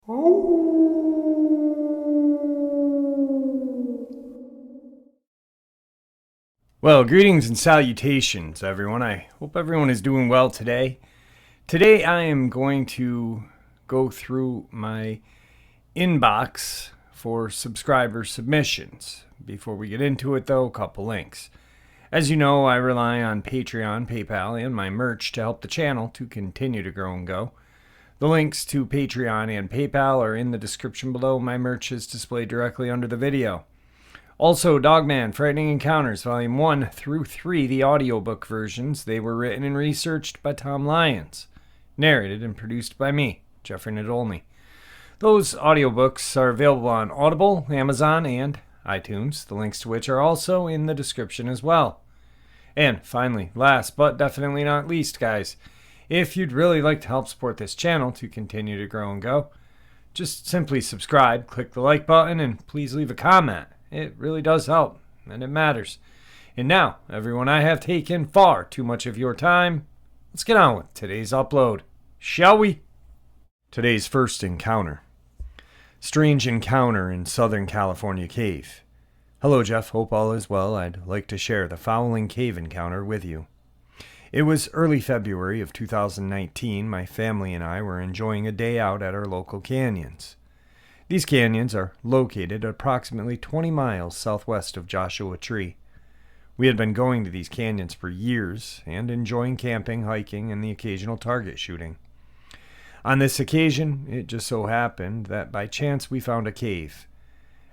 Well, greetings and salutations, everyone. I hope everyone is doing well today. Today I am going to go through my inbox for subscriber submissions. Before we get into it, though, a couple links. As you know, I rely on Patreon, PayPal, and my merch to help the channel to continue to grow and go. The links to Patreon and PayPal are in the description below. My merch is displayed directly under the video. Also, Dogman, Frightening Encounters, Volume 1 through 3, the audiobook versions. They were written and researched by Tom Lyons. Narrated and produced by me, Jeffrey Nadolny. Those audiobooks are available on Audible, Amazon, and iTunes, the links to which are also in the description as well. And finally, last but definitely not least, guys, if you'd really like to help support this channel to continue to grow and go, just simply subscribe, click the like button, and please leave a comment. It really does help, and it matters. And now, everyone, I have taken far too much of your time. Let's get on with today's upload, shall we? Today's first encounter. Strange encounter in Southern California cave. Hello, Jeff. Hope all is well. I'd like to share the following cave encounter with you. It was early February of 2019. My family and I were enjoying a day out at our local canyons. These canyons are located approximately 20 miles southwest of Joshua Tree. We had been going to these canyons for years and enjoying camping, hiking, and the occasional target shooting. On this occasion, it just so happened that by chance we found a cave.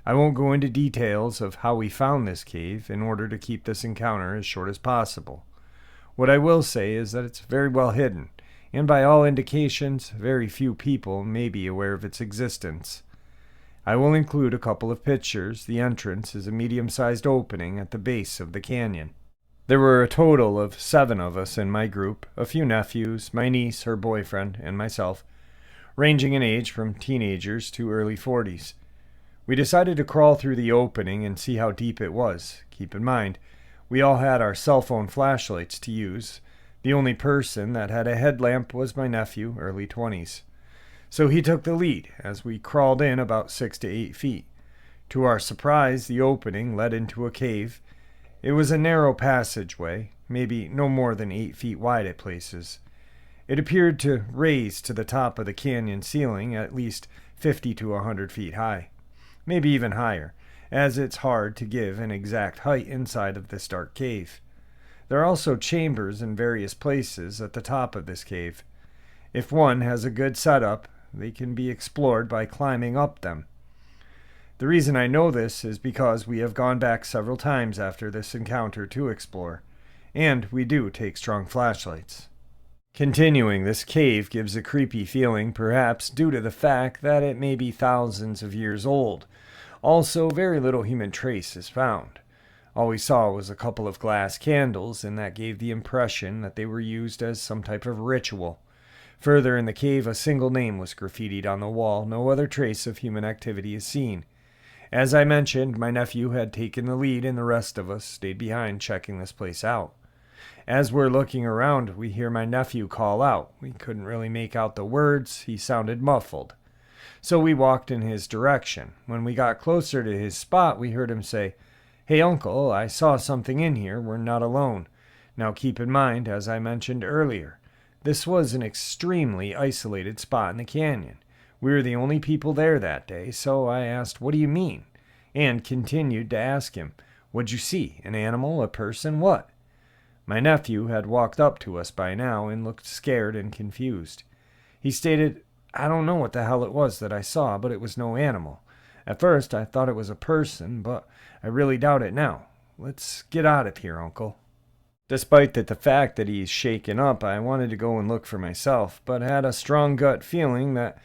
I won't go into details of how we found this cave in order to keep this encounter as short as possible. What I will say is that it's very well hidden, and by all indications, very few people may be aware of its existence. I will include a couple of pictures. The entrance is a medium-sized opening at the base of the canyon. There were a total of 7 of us in my group, a few nephews, my niece, her boyfriend, and myself, ranging in age from teenagers to early 40s. We decided to crawl through the opening and see how deep it was. Keep in mind, we all had our cell phone flashlights to use. The only person that had a headlamp was my nephew, early 20s. So he took the lead as we crawled in about 6 to 8 feet. To our surprise, the opening led into a cave. It was a narrow passageway, maybe no more than 8 feet wide at places. It appeared to raise to the top of the canyon ceiling at least 50 to 100 feet high, maybe even higher, as it's hard to give an exact height inside of this dark cave. There are also chambers in various places at the top of this cave. If one has a good setup, they can be explored by climbing up them. The reason I know this is because we have gone back several times after this encounter to explore, and we do take strong flashlights. Continuing, this cave gives a creepy feeling, perhaps due to the fact that it may be thousands of years old. Also, very little human trace is found. All we saw was a couple of glass candles, and that gave the impression that they were used as some type of ritual. Further in the cave, a single name was graffitied on the wall. No other trace of human activity is seen. As I mentioned, my nephew had taken the lead and the rest of us stayed behind checking this place out. As we're looking around, we hear my nephew call out. We couldn't really make out the words. He sounded muffled. So we walked in his direction. When we got closer to his spot, we heard him say, "Hey, Uncle, I saw something in here. We're not alone." Now keep in mind, as I mentioned earlier, this was an extremely isolated spot in the canyon. We were the only people there that day, so I asked, "What do you mean?" and continued to ask him, "What'd you see? An animal? A person? What?" My nephew had walked up to us by now and looked scared and confused. He stated, "I don't know what the hell it was that I saw, but it was no animal. At first I thought it was a person, but I really doubt it now. Let's get out of here, Uncle." Despite the fact that he's shaken up, I wanted to go and look for myself, but had a strong gut feeling that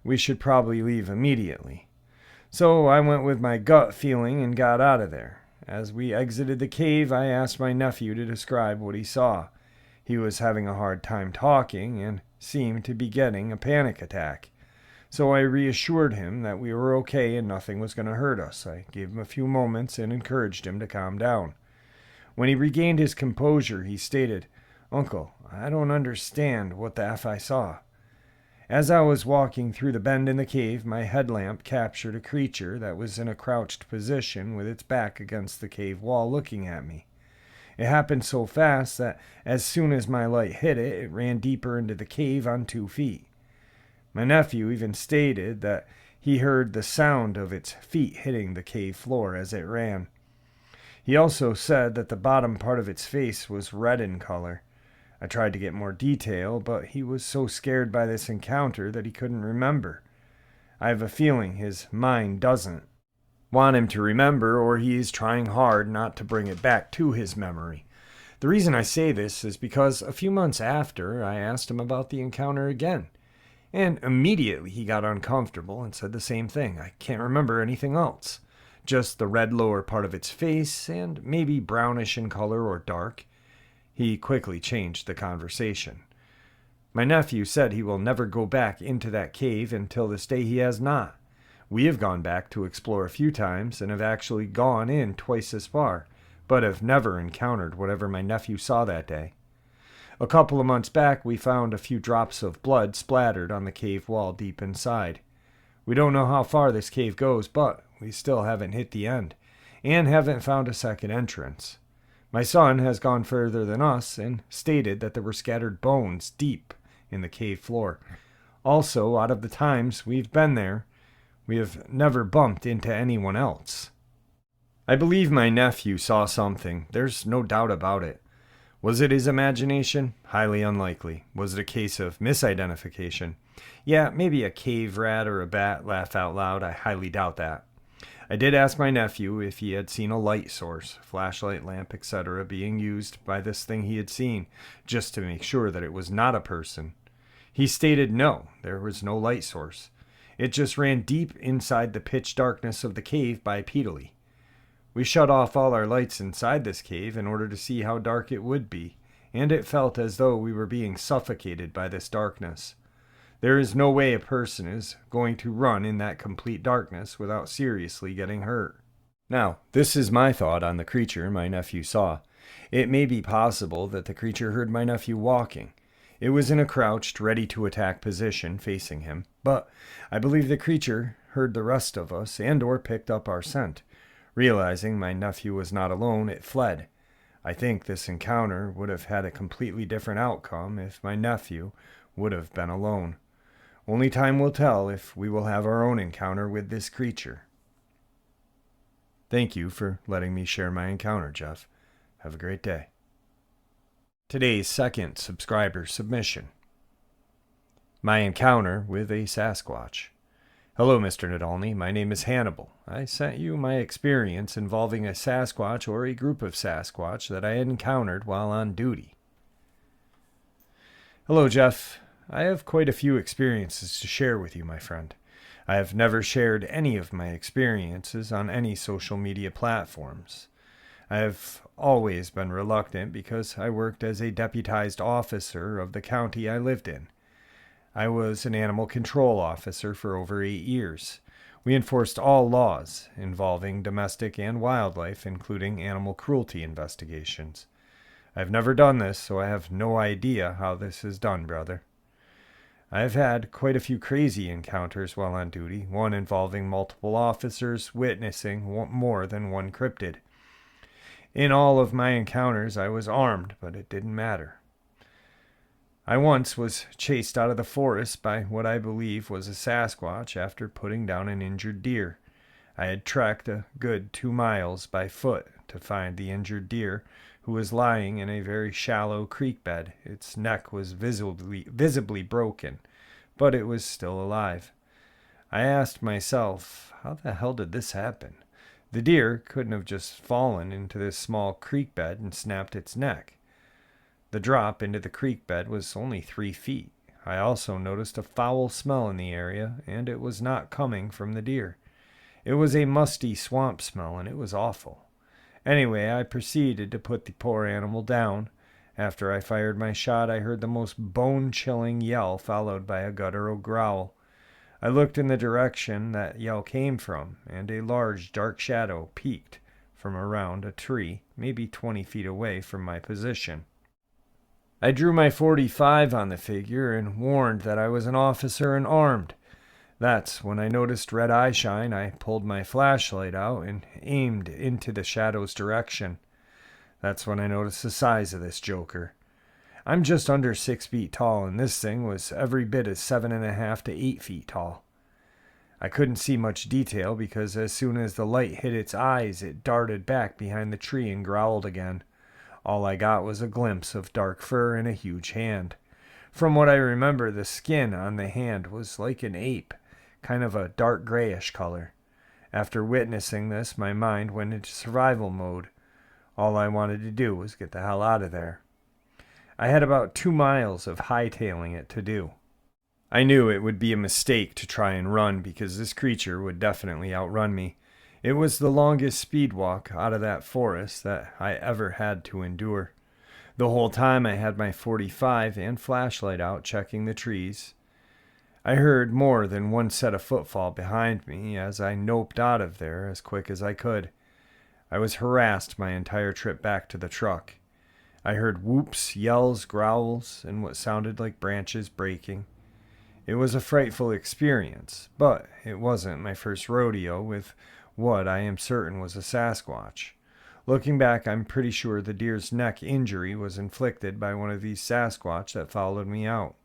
we should probably leave immediately. So I went with my gut feeling and got out of there. As we exited the cave, I asked my nephew to describe what he saw. He was having a hard time talking and seemed to be getting a panic attack. So I reassured him that we were okay and nothing was going to hurt us. I gave him a few moments and encouraged him to calm down. When he regained his composure, he stated, "Uncle, I don't understand what the F I saw." As I was walking through the bend in the cave, my headlamp captured a creature that was in a crouched position with its back against the cave wall looking at me. It happened so fast that as soon as my light hit it, it ran deeper into the cave on 2 feet. My nephew even stated that he heard the sound of its feet hitting the cave floor as it ran. He also said that the bottom part of its face was red in color. I tried to get more detail, but he was so scared by this encounter that he couldn't remember. I have a feeling his mind doesn't want him to remember, or he is trying hard not to bring it back to his memory. The reason I say this is because a few months after, I asked him about the encounter again, and immediately he got uncomfortable and said the same thing. I can't remember anything else. Just the red lower part of its face and maybe brownish in color or dark. He quickly changed the conversation. My nephew said he will never go back into that cave, and till this day he has not. We have gone back to explore a few times and have actually gone in twice as far, but have never encountered whatever my nephew saw that day. A couple of months back, we found a few drops of blood splattered on the cave wall deep inside. We don't know how far this cave goes, but we still haven't hit the end, and haven't found a second entrance. My son has gone further than us and stated that there were scattered bones deep in the cave floor. Also, out of the times we've been there, we have never bumped into anyone else. I believe my nephew saw something. There's no doubt about it. Was it his imagination? Highly unlikely. Was it a case of misidentification? Yeah, maybe a cave rat or a bat. Laugh out loud. I highly doubt that. I did ask my nephew if he had seen a light source, flashlight, lamp, etc., being used by this thing he had seen, just to make sure that it was not a person. He stated no, there was no light source. It just ran deep inside the pitch darkness of the cave bipedally. We shut off all our lights inside this cave in order to see how dark it would be, and it felt as though we were being suffocated by this darkness. There is no way a person is going to run in that complete darkness without seriously getting hurt. Now, this is my thought on the creature my nephew saw. It may be possible that the creature heard my nephew walking. It was in a crouched, ready-to-attack position facing him, but I believe the creature heard the rest of us and/or picked up our scent. Realizing my nephew was not alone, it fled. I think this encounter would have had a completely different outcome if my nephew would have been alone. Only time will tell if we will have our own encounter with this creature. Thank you for letting me share my encounter, Jeff. Have a great day. Today's second subscriber submission. My encounter with a Sasquatch. Hello, Mr. Nadolny. My name is Hannibal. I sent you my experience involving a Sasquatch or a group of Sasquatch that I had encountered while on duty. Hello, Jeff. I have quite a few experiences to share with you, my friend. I have never shared any of my experiences on any social media platforms. I have always been reluctant because I worked as a deputized officer of the county I lived in. I was an animal control officer for over 8 years. We enforced all laws involving domestic and wildlife, including animal cruelty investigations. I've never done this, so I have no idea how this is done, brother. I've had quite a few crazy encounters while on duty, one involving multiple officers witnessing more than one cryptid. In all of my encounters, I was armed, but it didn't matter. I once was chased out of the forest by what I believe was a Sasquatch after putting down an injured deer. I had trekked a good 2 miles by foot to find the injured deer, who was lying in a very shallow creek bed. Its neck was visibly broken, but it was still alive. I asked myself, how the hell did this happen? The deer couldn't have just fallen into this small creek bed and snapped its neck. The drop into the creek bed was only 3 feet. I also noticed a foul smell in the area, and it was not coming from the deer. It was a musty swamp smell, and it was awful. Anyway, I proceeded to put the poor animal down. After I fired my shot, I heard the most bone-chilling yell followed by a guttural growl. I looked in the direction that yell came from, and a large dark shadow peeked from around a tree, maybe 20 feet away from my position. I drew my .45 on the figure and warned that I was an officer and armed. That's when I noticed red eye shine. I pulled my flashlight out and aimed into the shadow's direction. That's when I noticed the size of this joker. I'm just under 6 feet tall, and this thing was every bit as 7.5 to 8 feet tall. I couldn't see much detail because as soon as the light hit its eyes, it darted back behind the tree and growled again. All I got was a glimpse of dark fur and a huge hand. From what I remember, the skin on the hand was like an ape, kind of a dark grayish color. After witnessing this, my mind went into survival mode. All I wanted to do was get the hell out of there. I had about 2 miles of hightailing it to do. I knew it would be a mistake to try and run because this creature would definitely outrun me. It was the longest speed walk out of that forest that I ever had to endure. The whole time I had my .45 and flashlight out checking the trees. I heard more than one set of footfall behind me as I noped out of there as quick as I could. I was harassed my entire trip back to the truck. I heard whoops, yells, growls, and what sounded like branches breaking. It was a frightful experience, but it wasn't my first rodeo with what I am certain was a Sasquatch. Looking back, I'm pretty sure the deer's neck injury was inflicted by one of these Sasquatch that followed me out.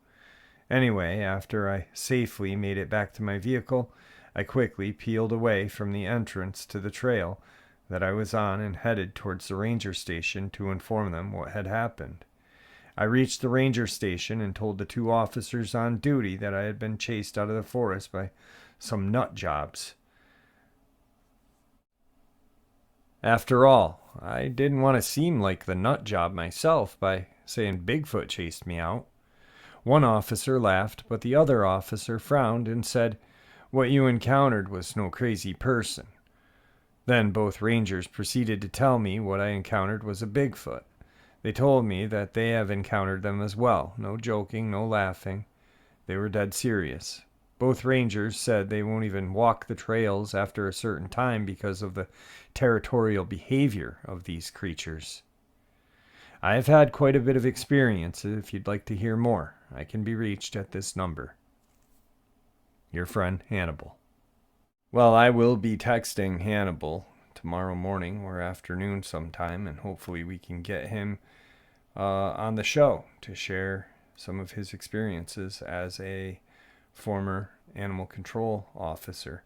Anyway, after I safely made it back to my vehicle, I quickly peeled away from the entrance to the trail that I was on and headed towards the ranger station to inform them what had happened. I reached the ranger station and told the 2 officers on duty that I had been chased out of the forest by some nut jobs. After all, I didn't want to seem like the nut job myself by saying Bigfoot chased me out. One officer laughed, but the other officer frowned and said, "What you encountered was no crazy person." Then both rangers proceeded to tell me what I encountered was a Bigfoot. They told me that they have encountered them as well. No joking, no laughing. They were dead serious. Both rangers said they won't even walk the trails after a certain time because of the territorial behavior of these creatures. I have had quite a bit of experience. If you'd like to hear more, I can be reached at this number. Your friend, Hannibal. Well, I will be texting Hannibal tomorrow morning or afternoon sometime, and hopefully we can get him on the show to share some of his experiences as a former animal control officer.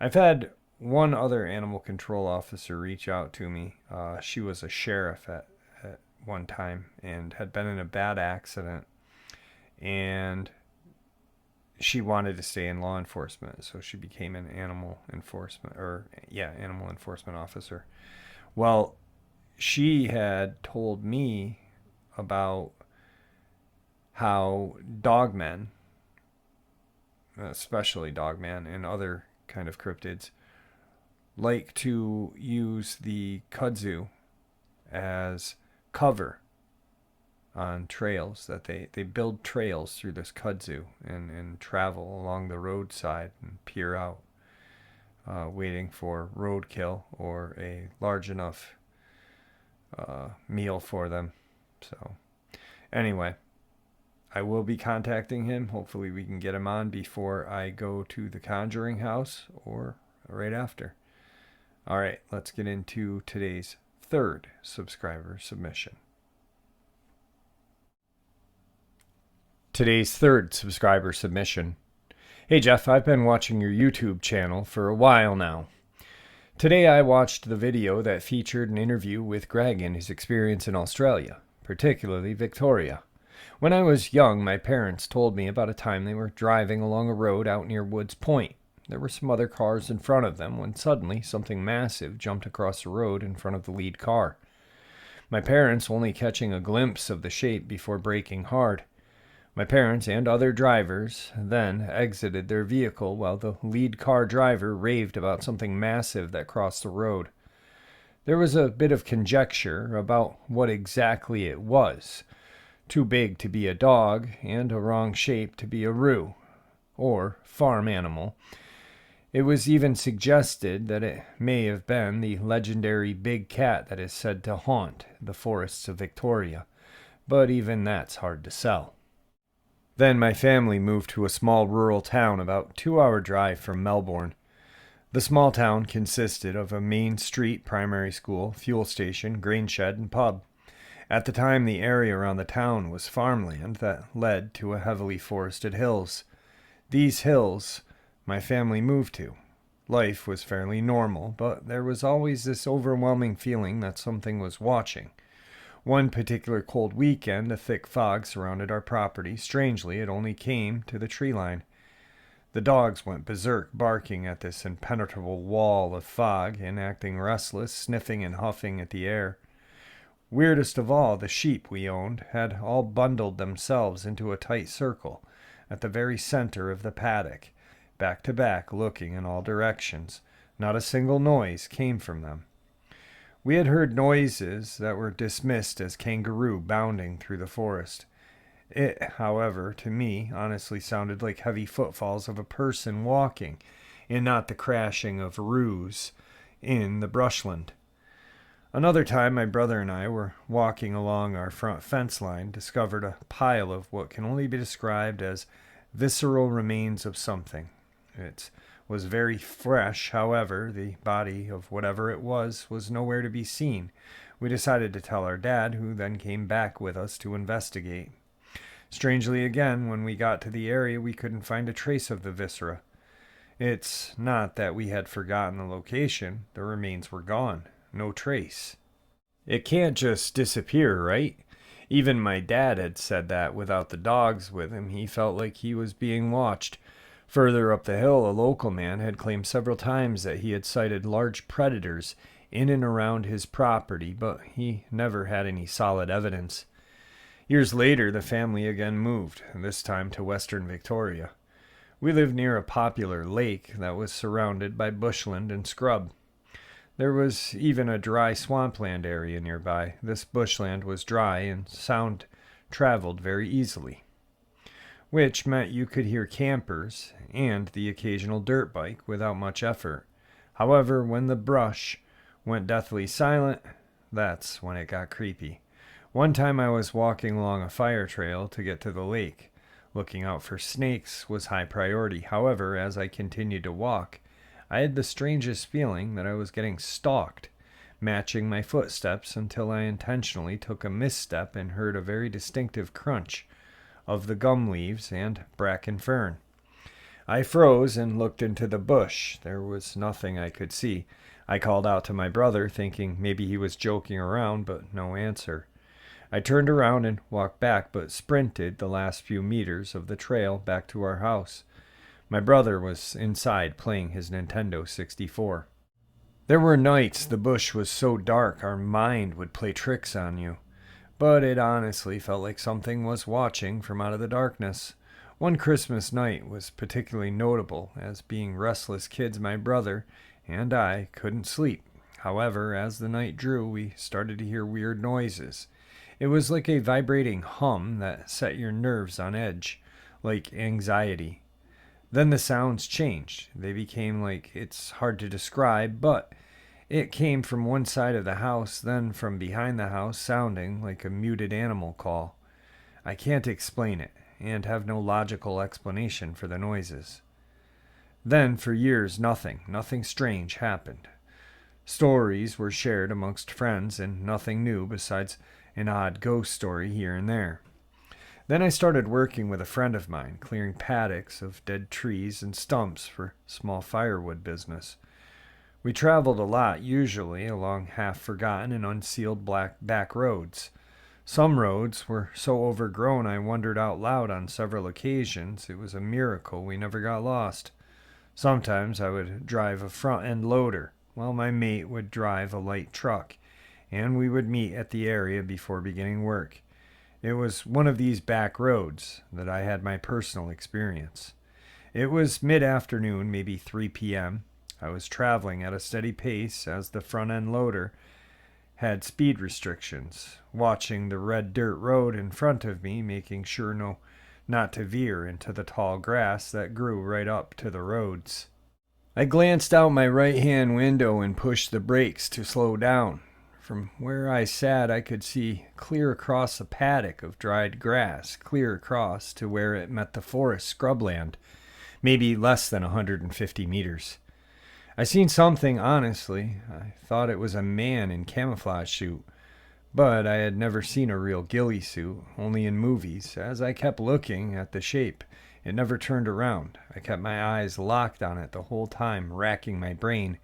I've had one other animal control officer reach out to me. She was a sheriff at one time and had been in a bad accident, and she wanted to stay in law enforcement, so she became an animal enforcement officer. Well, she had told me about how dogmen, especially dogman and other kind of cryptids, like to use the kudzu as cover on trails, that they build trails through this kudzu and travel along the roadside and peer out, waiting for roadkill or a large enough meal for them. So anyway, I will be contacting him. Hopefully we can get him on before I go to the Conjuring House or right after. All right, let's get into today's 3rd subscriber submission. Today's 3rd subscriber submission. Hey Jeff, I've been watching your YouTube channel for a while now. Today I watched the video that featured an interview with Greg and his experience in Australia, particularly Victoria. When I was young, my parents told me about a time they were driving along a road out near Woods Point. There were some other cars in front of them when suddenly something massive jumped across the road in front of the lead car. My parents only catching a glimpse of the shape before braking hard. My parents and other drivers then exited their vehicle while the lead car driver raved about something massive that crossed the road. There was a bit of conjecture about what exactly it was. Too big to be a dog and a wrong shape to be a roo, or farm animal. It was even suggested that it may have been the legendary big cat that is said to haunt the forests of Victoria. but even that's hard to sell. Then my family moved to a small rural town about 2-hour drive from Melbourne. The small town consisted of a main street primary school, fuel station, grain shed, and pub. At the time, the area around the town was farmland that led to a heavily forested hills. These hills my family moved to. Life was fairly normal, but there was always this overwhelming feeling that something was watching. One particular cold weekend, a thick fog surrounded our property. Strangely, it only came to the tree line. The dogs went berserk, barking at this impenetrable wall of fog and acting restless, sniffing and huffing at the air. Weirdest of all, the sheep we owned had all bundled themselves into a tight circle at the very center of the paddock, back to back, looking in all directions. Not a single noise came from them. We had heard noises that were dismissed as kangaroo bounding through the forest. It, however, to me, honestly sounded like heavy footfalls of a person walking, and not the crashing of roos in the brushland. Another time, my brother and I were walking along our front fence line, discovered a pile of what can only be described as visceral remains of something. It was very fresh, however, the body of whatever it was nowhere to be seen. We decided to tell our dad, who then came back with us to investigate. Strangely again, when we got to the area, we couldn't find a trace of the viscera. It's not that we had forgotten the location. The remains were gone. No trace. It can't just disappear, right? Even my dad had said that without the dogs with him, he felt like he was being watched. Further up the hill, a local man had claimed several times that he had sighted large predators in and around his property, but he never had any solid evidence. Years later, the family again moved, this time to Western Victoria. We lived near a popular lake that was surrounded by bushland and scrub. There was even a dry swampland area nearby. This bushland was dry and sound traveled very easily, which meant you could hear campers and the occasional dirt bike without much effort. However, when the brush went deathly silent, that's when it got creepy. One time I was walking along a fire trail to get to the lake. Looking out for snakes was high priority. However, as I continued to walk, I had the strangest feeling that I was getting stalked, matching my footsteps until I intentionally took a misstep and heard a very distinctive crunch of the gum leaves and bracken fern. I froze and looked into the bush. There was nothing I could see. I called out to my brother, thinking maybe he was joking around, but no answer. I turned around and walked back, but sprinted the last few meters of the trail back to our house. My brother was inside playing his Nintendo 64. There were nights the bush was so dark our mind would play tricks on you, but it honestly felt like something was watching from out of the darkness. One Christmas night was particularly notable, as being restless kids, my brother and I couldn't sleep. However, as the night drew, we started to hear weird noises. It was like a vibrating hum that set your nerves on edge, like anxiety. Then the sounds changed. They became like, it's hard to describe, but it came from one side of the house, then from behind the house, sounding like a muted animal call. I can't explain it, and have no logical explanation for the noises. Then, for years, nothing strange happened. Stories were shared amongst friends, and nothing new besides an odd ghost story here and there. Then I started working with a friend of mine, clearing paddocks of dead trees and stumps for small firewood business. We traveled a lot, usually along half-forgotten and unsealed back roads. Some roads were so overgrown I wondered out loud on several occasions. It was a miracle we never got lost. Sometimes I would drive a front-end loader, while my mate would drive a light truck, and we would meet at the area before beginning work. It was one of these back roads that I had my personal experience. It was mid-afternoon, maybe 3 p.m. I was traveling at a steady pace as the front-end loader had speed restrictions, watching the red dirt road in front of me, making sure not to veer into the tall grass that grew right up to the roads. I glanced out my right-hand window and pushed the brakes to slow down. From where I sat, I could see clear across a paddock of dried grass, clear across to where it met the forest scrubland, maybe less than 150 meters. I seen something, honestly. I thought it was a man in camouflage suit, but I had never seen a real ghillie suit, only in movies. As I kept looking at the shape, it never turned around. I kept my eyes locked on it the whole time, racking my brain.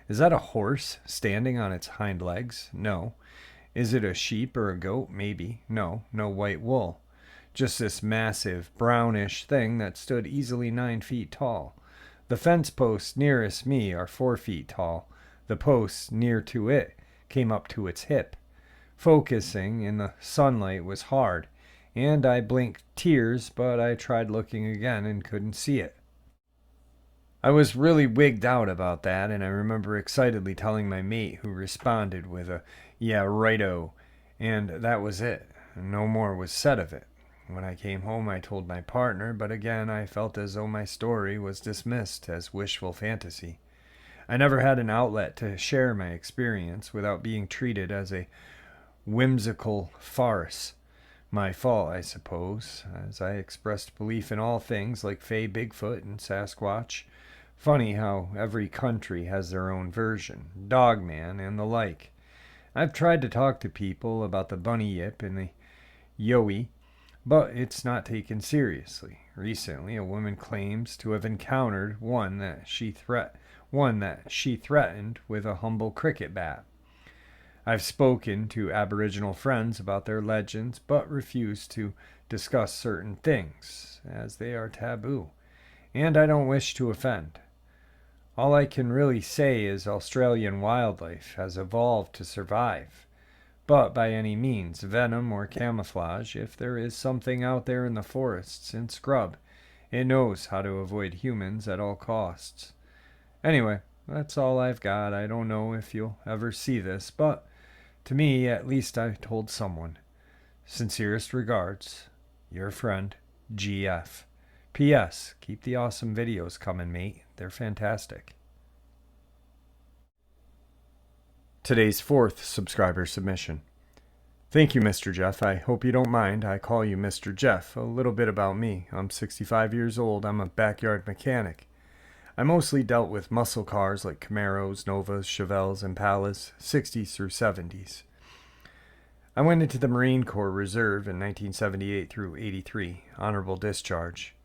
Is that a horse standing on its hind legs? No. Is it a sheep or a goat? Maybe. No. No white wool. Just this massive, brownish thing that stood easily 9 feet tall. The fence posts nearest me are 4 feet tall. The posts near to it came up to its hip. Focusing in the sunlight was hard, and I blinked tears, but I tried looking again and couldn't see it. I was really wigged out about that, and I remember excitedly telling my mate, who responded with a, "Yeah, righto," and that was it. No more was said of it. When I came home, I told my partner, but again I felt as though my story was dismissed as wishful fantasy. I never had an outlet to share my experience without being treated as a whimsical farce. My fault, I suppose, as I expressed belief in all things like Fae, Bigfoot, and Sasquatch. Funny how every country has their own version, Dogman and the like. I've tried to talk to people about the bunny yip and the yowie, but it's not taken seriously. Recently, a woman claims to have encountered one that she threatened with a humble cricket bat. I've spoken to Aboriginal friends about their legends, but refuse to discuss certain things, as they are taboo, and I don't wish to offend. All I can really say is Australian wildlife has evolved to survive, but by any means, venom or camouflage, if there is something out there in the forests and scrub, it knows how to avoid humans at all costs. Anyway, that's all I've got. I don't know if you'll ever see this, but to me, at least I told someone. Sincerest regards, your friend, GF. P.S. Keep the awesome videos coming, mate. They're fantastic. Today's 4th subscriber submission. Thank you, Mr. Jeff. I hope you don't mind. I call you Mr. Jeff. A little bit about me. I'm 65 years old. I'm a backyard mechanic. I mostly dealt with muscle cars like Camaros, Novas, Chevelles, Impalas, 60s through 70s. I went into the Marine Corps Reserve in 1978 through 83, honorable discharge.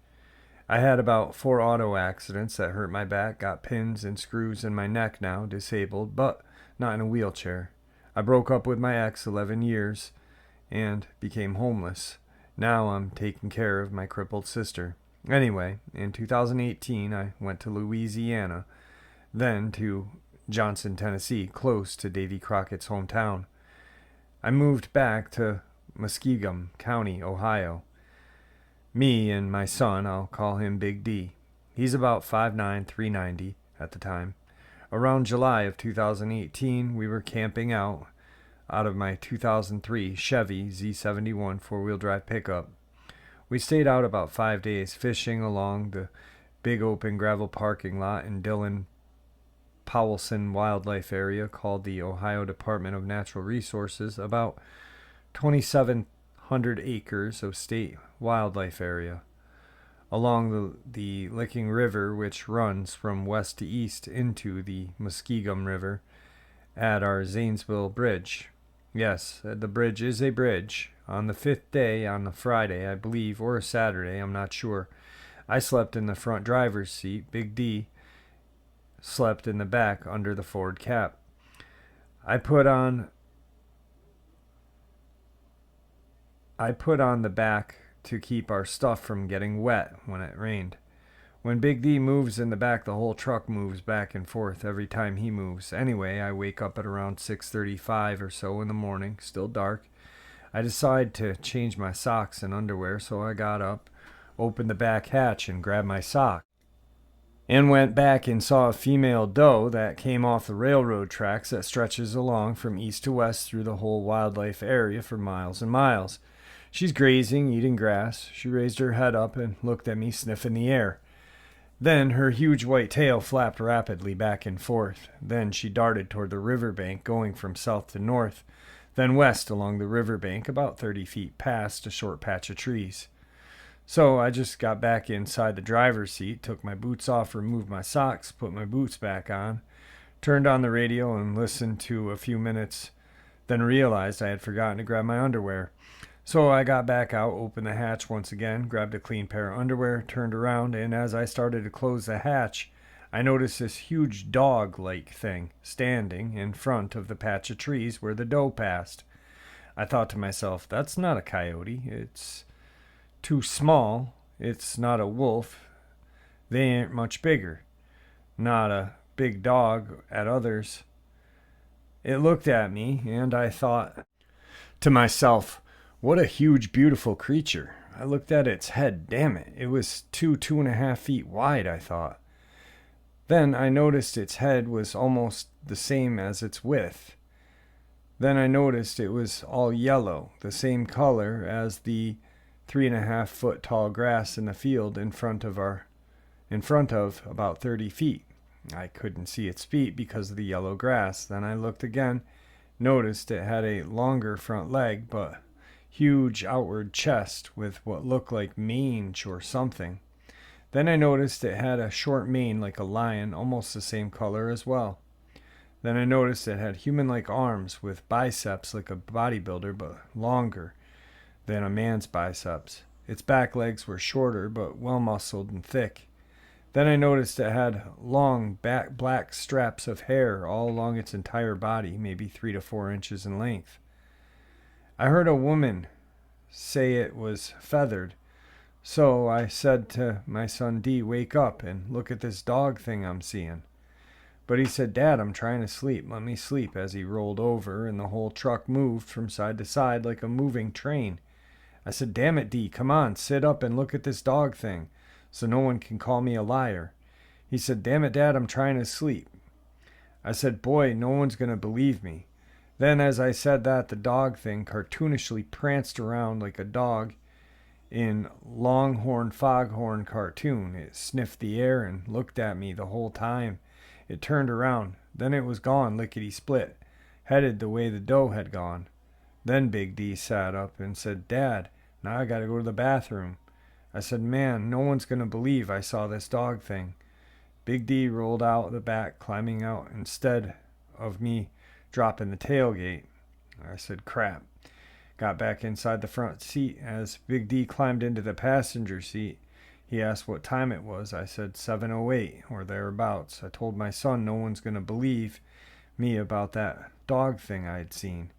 I had about 4 auto accidents that hurt my back, got pins and screws in my neck now, disabled, but not in a wheelchair. I broke up with my ex 11 years and became homeless. Now I'm taking care of my crippled sister. Anyway, in 2018, I went to Louisiana, then to Johnson, Tennessee, close to Davy Crockett's hometown. I moved back to Muskingum County, Ohio. Me and my son, I'll call him Big D. He's about 5'9", 390 at the time. Around July of 2018, we were camping out of my 2003 Chevy Z71 four-wheel drive pickup. We stayed out about 5 days fishing along the big open gravel parking lot in Dillon Powelson Wildlife Area called the Ohio Department of Natural Resources, about 2,700 acres of state wildlife area. Along the Licking River, which runs from west to east into the Muskingum River at our Zanesville Bridge. Yes, the bridge is a bridge. On the 5th day, on a Friday, I believe, or a Saturday, I'm not sure, I slept in the front driver's seat. Big D slept in the back under the forward cap. I put on the back to keep our stuff from getting wet when it rained. When Big D moves in the back, the whole truck moves back and forth every time he moves. Anyway, I wake up at around 6:35 or so in the morning, still dark. I decide to change my socks and underwear, so I got up, opened the back hatch, and grabbed my sock. And went back and saw a female doe that came off the railroad tracks that stretches along from east to west through the whole wildlife area for miles and miles. She's grazing, eating grass. She raised her head up and looked at me, sniffing the air. Then her huge white tail flapped rapidly back and forth. Then she darted toward the riverbank, going from south to north, then west along the riverbank about 30 feet past a short patch of trees. So I just got back inside the driver's seat, took my boots off, removed my socks, put my boots back on, turned on the radio and listened to a few minutes, then realized I had forgotten to grab my underwear. So I got back out, opened the hatch once again, grabbed a clean pair of underwear, turned around, and as I started to close the hatch, I noticed this huge dog-like thing standing in front of the patch of trees where the doe passed. I thought to myself, that's not a coyote. It's too small. It's not a wolf. They ain't much bigger. Not a big dog at others. It looked at me, and I thought to myself, what a huge, beautiful creature. I looked at its head. Damn it. It was 2.5 feet wide, I thought. Then I noticed its head was almost the same as its width. Then I noticed it was all yellow, the same color as the 3.5 foot tall grass in the field in front of about 30 feet. I couldn't see its feet because of the yellow grass. Then I looked again, noticed it had a longer front leg, but huge outward chest with what looked like mange or something. Then I noticed it had a short mane like a lion, almost the same color as well. Then I noticed it had human-like arms with biceps like a bodybuilder but longer than a man's biceps. Its back legs were shorter but well-muscled and thick. Then I noticed it had long black straps of hair all along its entire body, maybe 3 to 4 inches in length. I heard a woman say it was feathered, so I said to my son D, wake up and look at this dog thing I'm seeing. But he said, Dad, I'm trying to sleep. Let me sleep, as he rolled over and the whole truck moved from side to side like a moving train. I said, damn it, D, come on, sit up and look at this dog thing so no one can call me a liar. He said, damn it, Dad, I'm trying to sleep. I said, boy, no one's going to believe me. Then as I said that, the dog thing cartoonishly pranced around like a dog in Longhorn Foghorn cartoon. It sniffed the air and looked at me the whole time. It turned around. Then it was gone lickety-split, headed the way the doe had gone. Then Big D sat up and said, Dad, now I gotta go to the bathroom. I said, man, no one's gonna believe I saw this dog thing. Big D rolled out the back, climbing out instead of me dropping the tailgate. I said, crap. Got back inside the front seat. As Big D climbed into the passenger seat, he asked what time it was. I said 7:08 or thereabouts. I told my son no one's going to believe me about that dog thing I'd seen.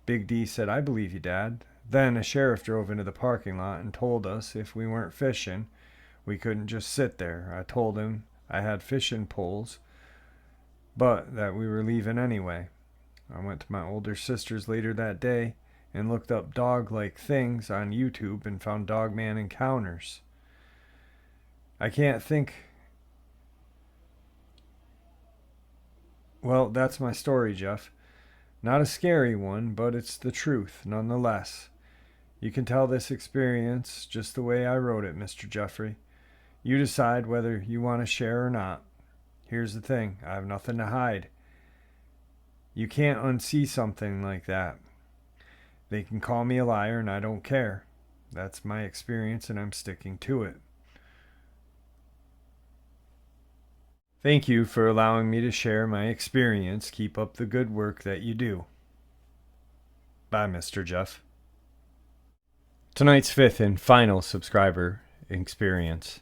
Big D said, I believe you, Dad. Then a sheriff drove into the parking lot and told us if we weren't fishing, we couldn't just sit there. I told him I had fishing poles, but that we were leaving anyway. I went to my older sister's later that day and looked up dog-like things on YouTube and found Dogman encounters. I can't think. Well, that's my story, Jeff. Not a scary one, but it's the truth, nonetheless. You can tell this experience just the way I wrote it, Mr. Jeffrey. You decide whether you want to share or not. Here's the thing, I have nothing to hide. You can't unsee something like that. They can call me a liar and I don't care. That's my experience and I'm sticking to it. Thank you for allowing me to share my experience. Keep up the good work that you do. Bye, Mr. Jeff. Tonight's fifth and final subscriber experience.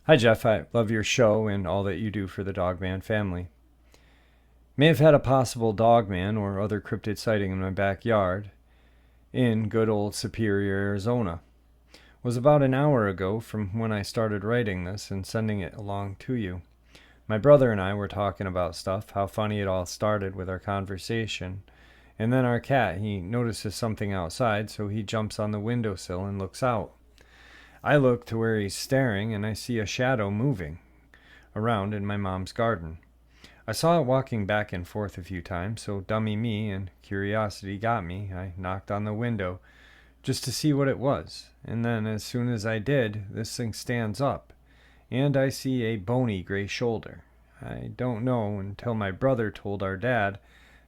Hi, Jeff. I love your show and all that you do for the Dogman family. May have had a possible Dogman or other cryptid sighting in my backyard in good old Superior, Arizona. It was about an hour ago from when I started writing this and sending it along to you. My brother and I were talking about stuff, how funny it all started with our conversation. And then our cat, he notices something outside, so he jumps on the windowsill and looks out. I look to where he's staring, and I see a shadow moving around in my mom's garden. I saw it walking back and forth a few times, so dummy me and curiosity got me. I knocked on the window just to see what it was. And then as soon as I did, this thing stands up. and I see a bony gray shoulder. I don't know until my brother told our dad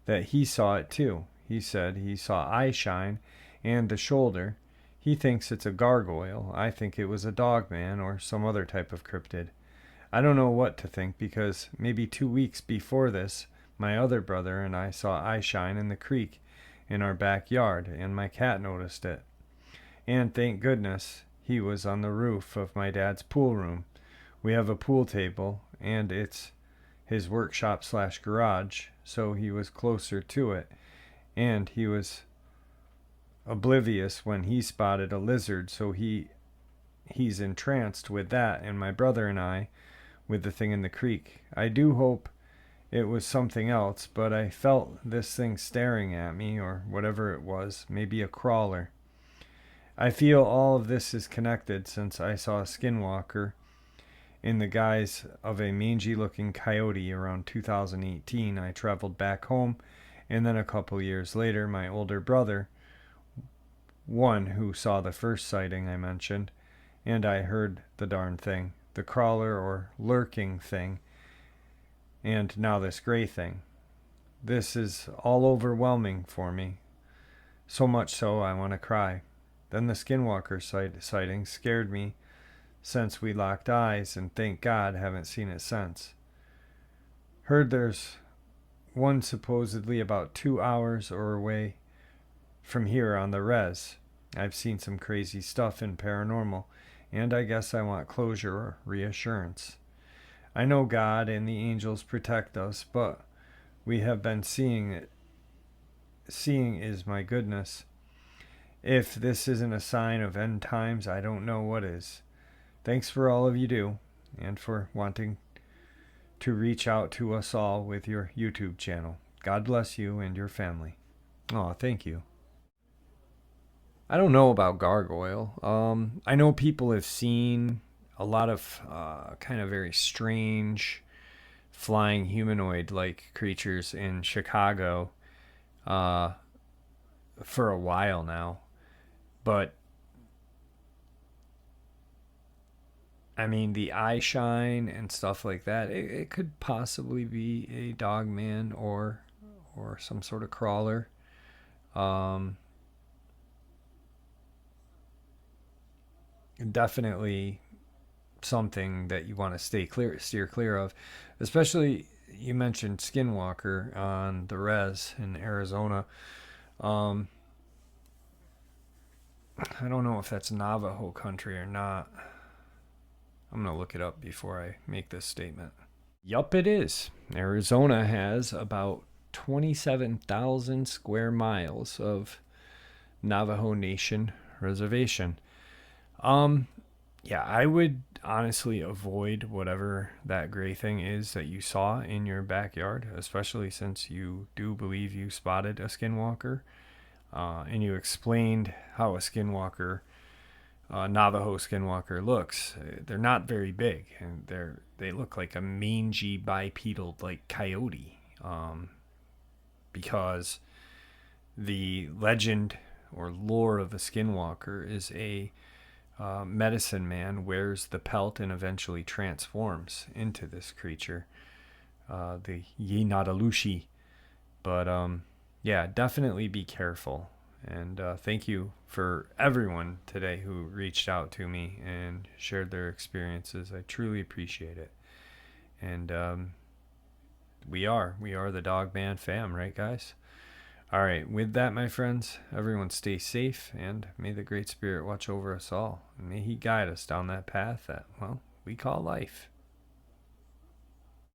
that he saw it too. He said he saw eye shine and the shoulder. He thinks it's a gargoyle. I think it was a dogman or some other type of cryptid. I don't know what to think because maybe 2 weeks before this, my other brother and I saw eye shine in the creek in our backyard, and my cat noticed it. And thank goodness he was on the roof of my dad's pool room. We have a pool table, and it's his workshop slash garage, so he was closer to it. And he was oblivious when he spotted a lizard, so he's entranced with that, and my brother and I with the thing in the creek. I do hope it was something else, but I felt this thing staring at me, or whatever it was, maybe a crawler. I feel all of this is connected since I saw a skinwalker in the guise of a mangy-looking coyote around 2018. I traveled back home, and then a couple years later, my older brother, one who saw the first sighting I mentioned, and I heard the darn thing, the crawler or lurking thing, and now this gray thing. This is all overwhelming for me, so much so I want to cry. Then the skinwalker sighting scared me since we locked eyes, and thank God haven't seen it since. Heard there's one supposedly about 2 hours or away from here on the res. I've seen some crazy stuff in paranormal, and I guess I want closure or reassurance. I know God and the angels protect us, but we have been seeing it. Seeing is my goodness. If this isn't a sign of end times, I don't know what is. Thanks for all of you do, and for wanting to reach out to us all with your YouTube channel. God bless you and your family. Oh, thank you. I don't know about gargoyle. I know people have seen a lot of kind of very strange flying humanoid-like creatures in Chicago for a while now. But I mean, the eye shine and stuff like that, it could possibly be a dogman or some sort of crawler. Definitely something that you want to steer clear of. Especially, you mentioned Skinwalker on the res in Arizona. I don't know if that's Navajo country or not. I'm going to look it up before I make this statement. Yup, it is. Arizona has about 27,000 square miles of Navajo Nation reservation. Yeah, I would honestly avoid whatever that gray thing is that you saw in your backyard, especially since you do believe you spotted a skinwalker. And you explained how a skinwalker, Navajo skinwalker looks. They're not very big, and they look like a mangy bipedal like coyote. Because the legend or lore of a skinwalker is a medicine man wears the pelt and eventually transforms into this creature, the Yinadalushi. But yeah, definitely be careful. And thank you for everyone today who reached out to me and shared their experiences. I truly appreciate it. And we are the Dogman fam, right, guys? All right, with that, my friends, everyone stay safe, and may the Great Spirit watch over us all. And may He guide us down that path that, well, we call life.